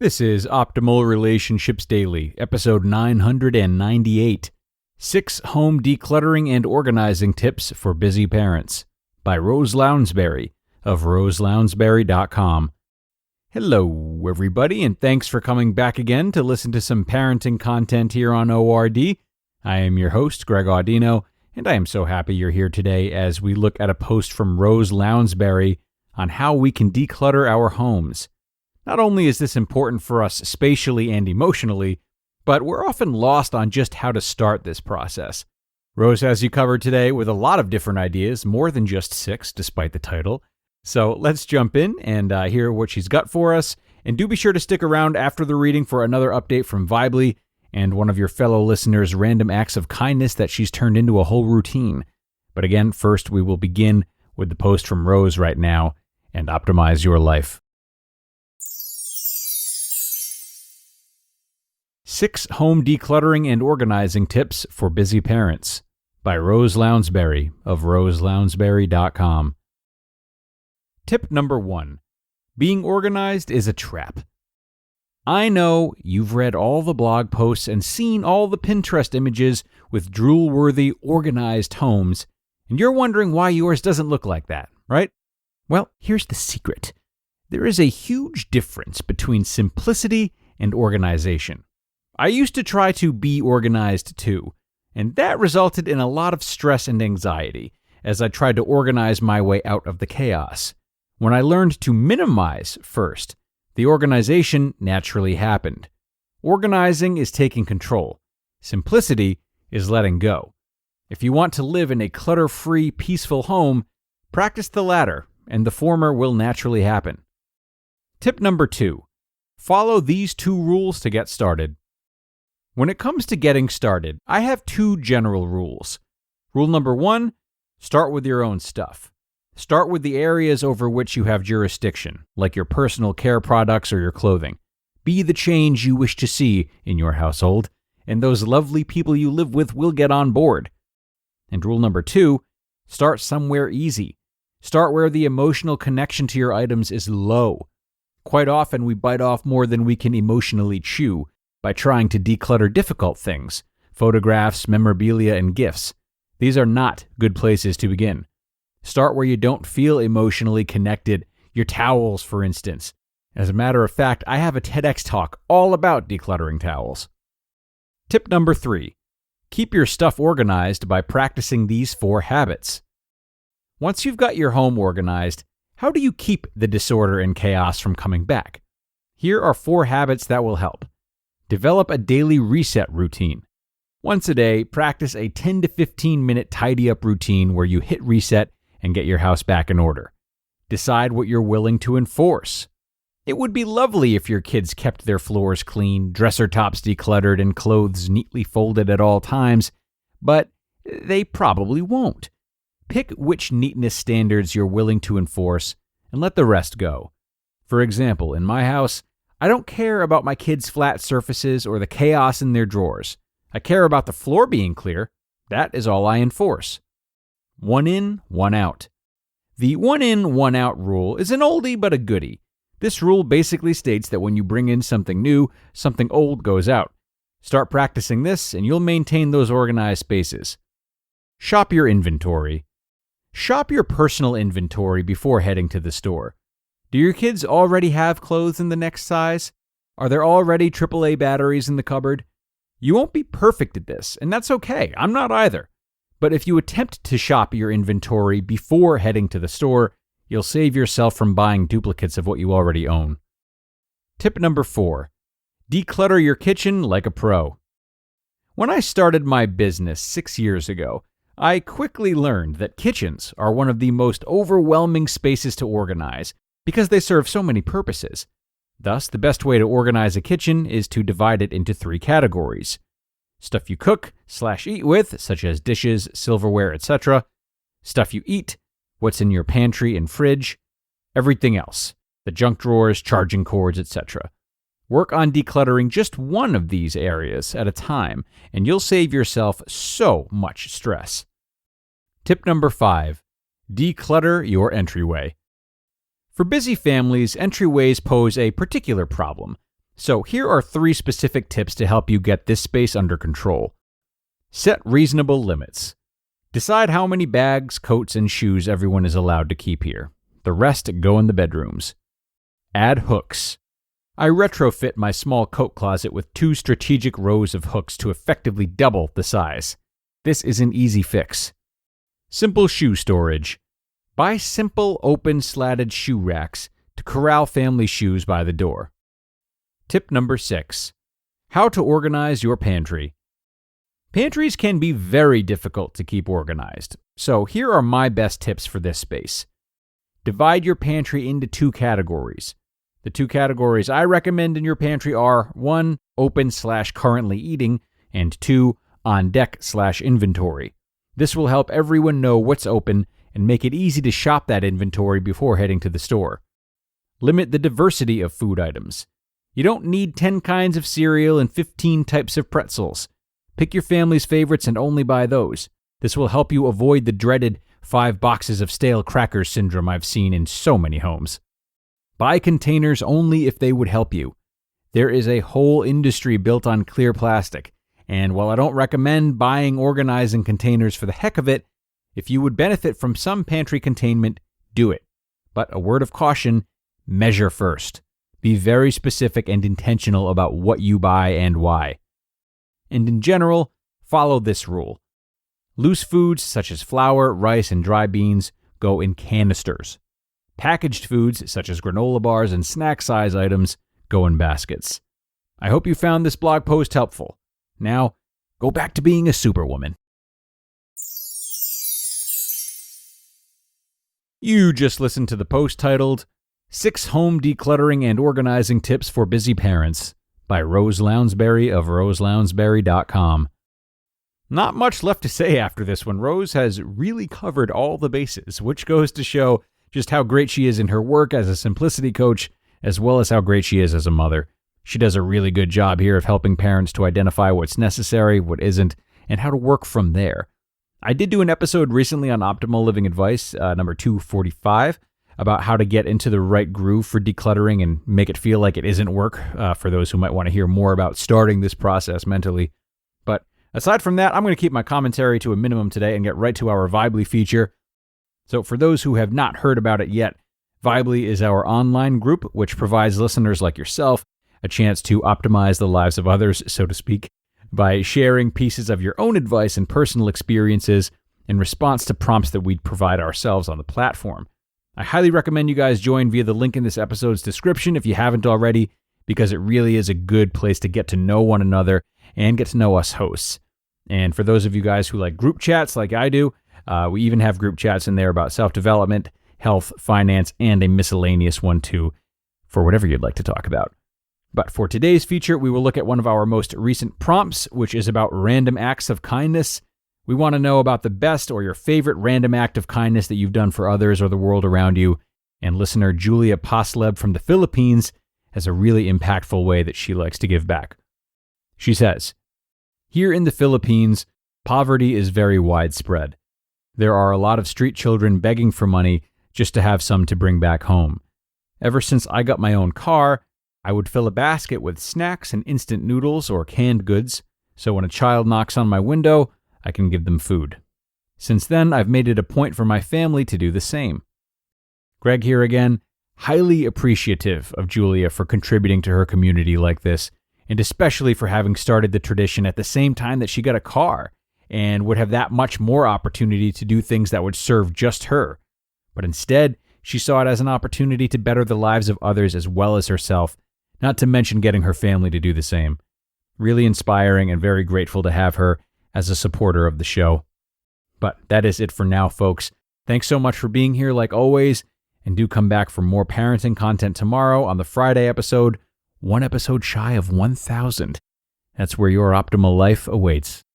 This is Optimal Relationships Daily, episode 998, 6 Home Decluttering and Organizing Tips for Busy Parents, by Rose Lounsbury of roselounsbury.com. Hello, everybody, and thanks for coming back again to listen to some parenting content here on ORD. I am your host, Greg Audino, and I am so happy you're here today as we look at a post from Rose Lounsbury on how we can declutter our homes. Not only is this important for us spatially and emotionally, but we're often lost on just how to start this process. Rose has you covered today with a lot of different ideas, more than just 6, despite the title. So let's jump in and hear what she's got for us. And do be sure to stick around after the reading for another update from Vibely and one of your fellow listeners' random acts of kindness that she's turned into a whole routine. But again, first we will begin with the post from Rose right now and optimize your life. 6 Home Decluttering and Organizing Tips for Busy Parents, by Rose Lounsbury of roselounsbury.com. Tip number 1. Being organized is a trap. I know you've read all the blog posts and seen all the Pinterest images with drool-worthy, organized homes, and you're wondering why yours doesn't look like that, right? Well, here's the secret. There is a huge difference between simplicity and organization. I used to try to be organized too, and that resulted in a lot of stress and anxiety as I tried to organize my way out of the chaos. When I learned to minimize first, the organization naturally happened. Organizing is taking control. Simplicity is letting go. If you want to live in a clutter-free, peaceful home, practice the latter, and the former will naturally happen. Tip number 2. Follow these 2 rules to get started. When it comes to getting started, I have 2 general rules. Rule number 1, start with your own stuff. Start with the areas over which you have jurisdiction, like your personal care products or your clothing. Be the change you wish to see in your household, and those lovely people you live with will get on board. And rule number 2, start somewhere easy. Start where the emotional connection to your items is low. Quite often we bite off more than we can emotionally chew by trying to declutter difficult things, photographs, memorabilia, and gifts. These are not good places to begin. Start where you don't feel emotionally connected, your towels, for instance. As a matter of fact, I have a TEDx talk all about decluttering towels. Tip number 3. Keep your stuff organized by practicing these 4 habits. Once you've got your home organized, how do you keep the disorder and chaos from coming back? Here are 4 habits that will help. Develop a daily reset routine. Once a day, practice a 10 to 15 minute tidy up routine where you hit reset and get your house back in order. Decide what you're willing to enforce. It would be lovely if your kids kept their floors clean, dresser tops decluttered, and clothes neatly folded at all times, but they probably won't. Pick which neatness standards you're willing to enforce and let the rest go. For example, in my house, I don't care about my kids' flat surfaces or the chaos in their drawers. I care about the floor being clear. That is all I enforce. 1 in, 1 out. The 1 in, 1 out rule is an oldie but a goodie. This rule basically states that when you bring in something new, something old goes out. Start practicing this and you'll maintain those organized spaces. Shop your inventory. Shop your personal inventory before heading to the store. Do your kids already have clothes in the next size? Are there already AAA batteries in the cupboard? You won't be perfect at this, and that's okay. I'm not either. But if you attempt to shop your inventory before heading to the store, you'll save yourself from buying duplicates of what you already own. Tip number 4. Declutter your kitchen like a pro. When I started my business 6 years ago, I quickly learned that kitchens are one of the most overwhelming spaces to organize because they serve so many purposes. Thus, the best way to organize a kitchen is to divide it into 3 categories. Stuff you cook/eat with, such as dishes, silverware, etc. Stuff you eat, what's in your pantry and fridge. Everything else, the junk drawers, charging cords, etc. Work on decluttering just one of these areas at a time, and you'll save yourself so much stress. Tip number 5. Declutter your entryway. For busy families, entryways pose a particular problem, So here are 3 specific tips to help you get this space under control. Set reasonable limits. Decide how many bags, coats, and shoes everyone is allowed to keep here. The rest go in the bedrooms. Add hooks. I retrofit my small coat closet with 2 strategic rows of hooks to effectively double the size. This is an easy fix. Simple shoe storage. Buy simple, open, slatted shoe racks to corral family shoes by the door. Tip number 6. How to organize your pantry. Pantries can be very difficult to keep organized, so here are my best tips for this space. Divide your pantry into 2 categories. The 2 categories I recommend in your pantry are 1. Open/currently eating, and 2. On deck/inventory. This will help everyone know what's open and make it easy to shop that inventory before heading to the store. Limit the diversity of food items. You don't need 10 kinds of cereal and 15 types of pretzels. Pick your family's favorites and only buy those. This will help you avoid the dreaded 5 boxes of stale crackers syndrome I've seen in so many homes. Buy containers only if they would help you. There is a whole industry built on clear plastic, and while I don't recommend buying organizing containers for the heck of it, if you would benefit from some pantry containment, do it. But a word of caution, measure first. Be very specific and intentional about what you buy and why. And in general, follow this rule. Loose foods such as flour, rice, and dry beans go in canisters. Packaged foods such as granola bars and snack size items go in baskets. I hope you found this blog post helpful. Now, go back to being a superwoman. You just listened to the post titled 6 Home Decluttering and Organizing Tips for Busy Parents by Rose Lounsbury of roselounsbury.com. Not much left to say after this one. Rose has really covered all the bases, which goes to show just how great she is in her work as a simplicity coach, as well as how great she is as a mother. She does a really good job here of helping parents to identify what's necessary, what isn't, and how to work from there. I did do an episode recently on optimal living advice, number 245, about how to get into the right groove for decluttering and make it feel like it isn't work, for those who might want to hear more about starting this process mentally. But aside from that, I'm going to keep my commentary to a minimum today and get right to our Vibely feature. So for those who have not heard about it yet, Vibely is our online group which provides listeners like yourself a chance to optimize the lives of others, so to speak, by sharing pieces of your own advice and personal experiences in response to prompts that we'd provide ourselves on the platform. I highly recommend you guys join via the link in this episode's description if you haven't already, because it really is a good place to get to know one another and get to know us hosts. And for those of you guys who like group chats like I do, we even have group chats in there about self-development, health, finance, and a miscellaneous one too, for whatever you'd like to talk about. But for today's feature, we will look at one of our most recent prompts, which is about random acts of kindness. We want to know about the best or your favorite random act of kindness that you've done for others or the world around you. And listener Julia Posleb from the Philippines has a really impactful way that she likes to give back. She says, "Here in the Philippines, poverty is very widespread. There are a lot of street children begging for money just to have some to bring back home. Ever since I got my own car, I would fill a basket with snacks and instant noodles or canned goods, so when a child knocks on my window, I can give them food. Since then, I've made it a point for my family to do the same." Greg here again, highly appreciative of Julia for contributing to her community like this, and especially for having started the tradition at the same time that she got a car, and would have that much more opportunity to do things that would serve just her. But instead, she saw it as an opportunity to better the lives of others as well as herself, not to mention getting her family to do the same. Really inspiring and very grateful to have her as a supporter of the show. But that is it for now, folks. Thanks so much for being here like always, and do come back for more parenting content tomorrow on the Friday episode, one episode shy of 1,000. That's where your optimal life awaits.